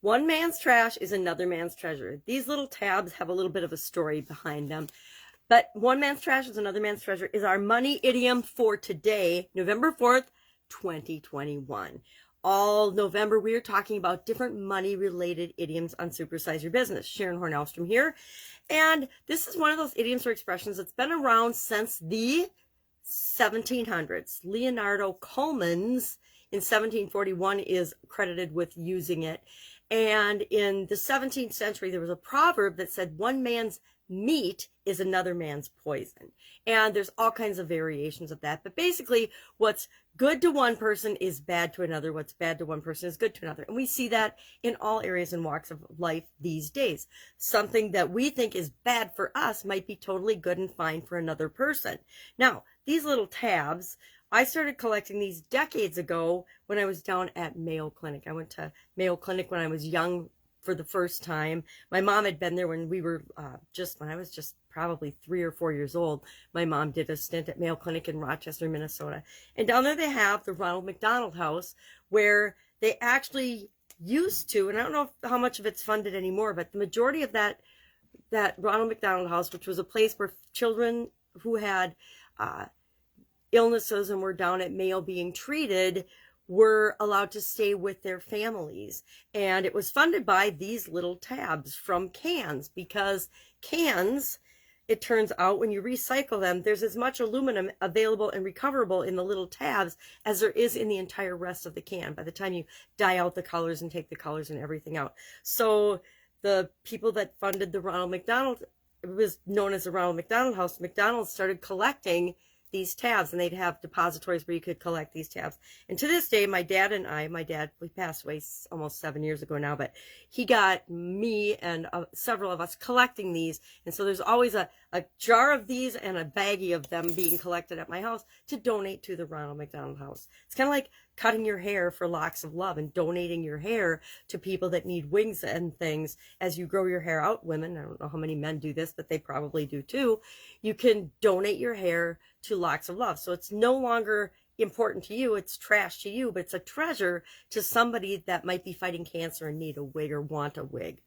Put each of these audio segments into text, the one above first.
One man's trash is another man's treasure. These little tabs have a little bit of a story behind them. But one man's trash is another man's treasure is our money idiom for today, November 4th, 2021. All November, we are talking about different money-related idioms on Supersize Your Business. Sharon Horne-Ellstrom here. And this is one of those idioms or expressions that's been around since the 1700s. Leonardo Coleman's in 1741 is credited with using it. And in the 17th century, there was a proverb that said, one man's meat is another man's poison. And there's all kinds of variations of that. But basically, what's good to one person is bad to another. What's bad to one person is good to another. And we see that in all areas and walks of life these days. Something that we think is bad for us might be totally good and fine for another person. Now, these little tabs, I started collecting these decades ago when I was down at Mayo Clinic. I went to Mayo Clinic when I was young for the first time. My mom had been there when we were when I was just probably 3 or 4 years old. My mom did a stint at Mayo Clinic in Rochester, Minnesota. And down there they have the Ronald McDonald House, where they actually used to, and I don't know how much of it's funded anymore, but the majority of that Ronald McDonald House, which was a place where children who had illnesses and were down at Mayo being treated were allowed to stay with their families. And it was funded by these little tabs from cans, because cans, it turns out, when you recycle them, there's as much aluminum available and recoverable in the little tabs as there is in the entire rest of the can by the time you dye out the colors and take the colors and everything out. So the people that funded the Ronald McDonald, it was known as the Ronald McDonald House, McDonald's started collecting these tabs, and they'd have depositories where you could collect these tabs. And to this day, my dad, we passed away almost 7 years ago now, but he got me and several of us collecting these. And so there's always a jar of these and a baggie of them being collected at my house to donate to the Ronald McDonald House. It's kind of like cutting your hair for locks of love and donating your hair to people that need wigs and things. As you grow your hair out, women, I don't know how many men do this, but they probably do too, you can donate your hair to locks of love. So it's no longer important to you, it's trash to you, but it's a treasure to somebody that might be fighting cancer and need a wig or want a wig.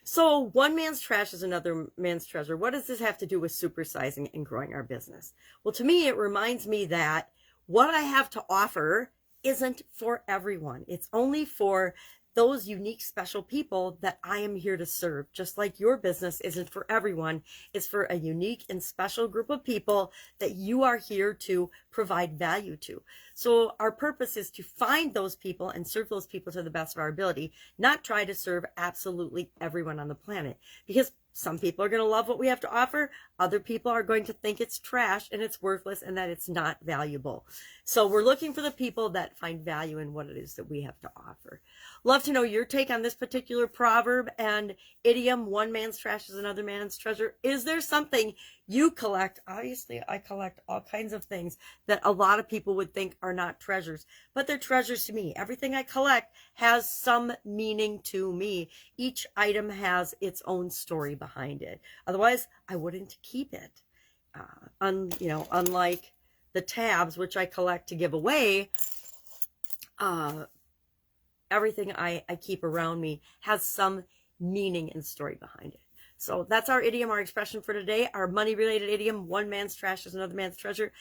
So one man's trash is another man's treasure. What does this have to do with supersizing and growing our business? Well, to me, it reminds me that what I have to offer isn't for everyone. It's only for those unique, special people that I am here to serve. Just like your business isn't for everyone, it's for a unique and special group of people that you are here to provide value to. So our purpose is to find those people and serve those people to the best of our ability, not try to serve absolutely everyone on the planet. Because some people are going to love what we have to offer. Other people are going to think it's trash and it's worthless and that it's not valuable. So we're looking for the people that find value in what it is that we have to offer. Love to know your take on this particular proverb and idiom, one man's trash is another man's treasure. Is there something you collect? Obviously, I collect all kinds of things that a lot of people would think are not treasures, but they're treasures to me. Everything I collect has some meaning to me. Each item has its own story behind it. Otherwise, I wouldn't keep it. Unlike the tabs, which I collect to give away, everything I keep around me has some meaning and story behind it. So that's our idiom, our expression for today, our money-related idiom, one man's trash is another man's treasure.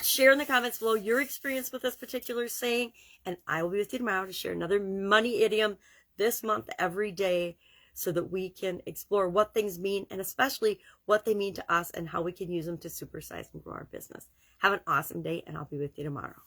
Share in the comments below your experience with this particular saying, and I will be with you tomorrow to share another money idiom this month every day so that we can explore what things mean and especially what they mean to us and how we can use them to supersize and grow our business. Have an awesome day, and I'll be with you tomorrow.